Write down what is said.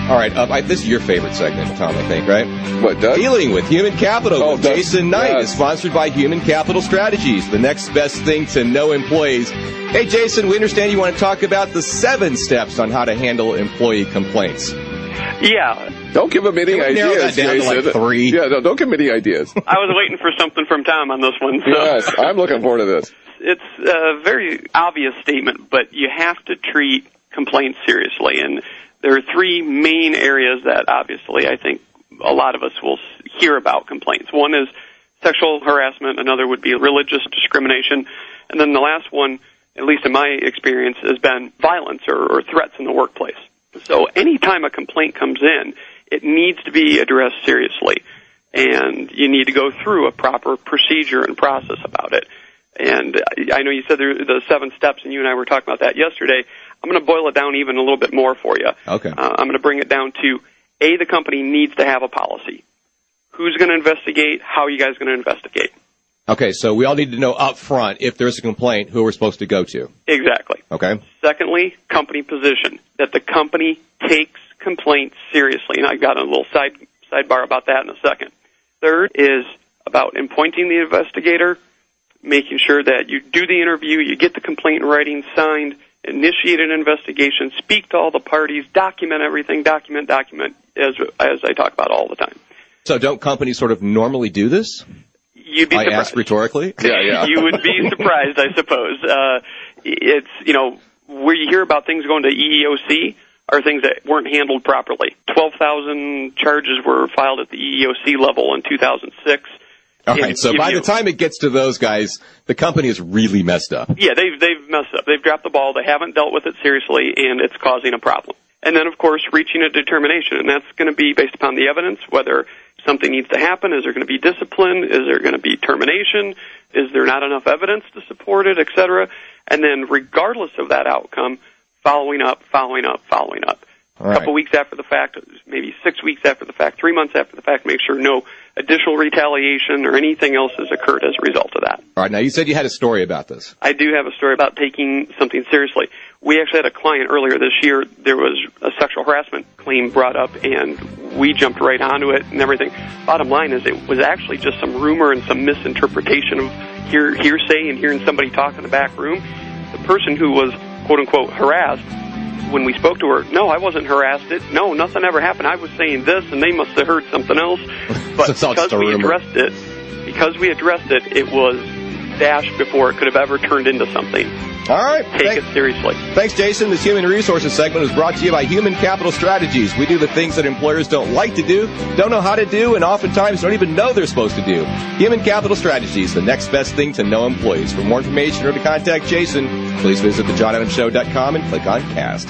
All right, this is your favorite segment, Tom, I think, right? What, Doug? Dealing with Human Capital with Jason Knight is Yes. sponsored by Human Capital Strategies, the next best thing to know employees. Hey, Jason, we understand you want to talk about the 7 steps on how to handle employee complaints. Yeah. Don't give him any Can we narrow ideas, that down to, Jason. like, 3? Yeah, no, don't give him any ideas. I was waiting for something from Tom on this one. So. Yes, I'm looking forward to this. It's a very obvious statement, but you have to treat complaints seriously. And there are 3 main areas that obviously I think a lot of us will hear about complaints. One is sexual harassment. Another would be religious discrimination. And then the last one, at least in my experience, has been violence or threats in the workplace. So anytime a complaint comes in, it needs to be addressed seriously. And you need to go through a proper procedure and process about it. And I know you said there are the 7 steps, and you and I were talking about that yesterday. I'm going to boil it down even a little bit more for you. Okay. I'm going to bring it down to, A, the company needs to have a policy. Who's going to investigate? How are you guys going to investigate? Okay, so we all need to know up front, if there's a complaint, who we're supposed to go to. Exactly. Okay. Secondly, company position, that the company takes complaints seriously. And I've got a little sidebar about that in a second. Third is about appointing the investigator, making sure that you do the interview, you get the complaint in writing, signed, initiate an investigation, speak to all the parties, document everything, document, as I talk about all the time. So don't companies sort of normally do this? You'd be surprised. I ask rhetorically. Yeah. You would be surprised, I suppose. It's, where you hear about things going to EEOC are things that weren't handled properly. 12,000 charges were filed at the EEOC level in 2006. All right, so by the time it gets to those guys, the company is really messed up. Yeah, they've messed up. They've dropped the ball. They haven't dealt with it seriously, and it's causing a problem. And then, of course, reaching a determination, and that's going to be based upon the evidence, whether something needs to happen. Is there going to be discipline? Is there going to be termination? Is there not enough evidence to support it, et cetera? And then, regardless of that outcome, following up. All A couple weeks after the fact, maybe 6 weeks after the fact, 3 months after the fact, make sure no additional retaliation or anything else has occurred as a result of that. All right, now you said you had a story about this. I do have a story about taking something seriously. We actually had a client earlier this year. There was a sexual harassment claim brought up, and we jumped right onto it and everything. Bottom line is it was actually just some rumor and some misinterpretation of hearsay and hearing somebody talk in the back room. The person who was, quote-unquote, harassed, when we spoke to her, no, I wasn't harassed. No, nothing ever happened. I was saying this, and they must have heard something else. But So because we addressed it, it was dashed before it could have ever turned into something. All right. Take it seriously. Thanks, Jason. This Human Resources segment was brought to you by Human Capital Strategies. We do the things that employers don't like to do, don't know how to do, and oftentimes don't even know they're supposed to do. Human Capital Strategies, the next best thing to know employees. For more information or to contact Jason, please visit thejohnadamshow.com and click on Cast.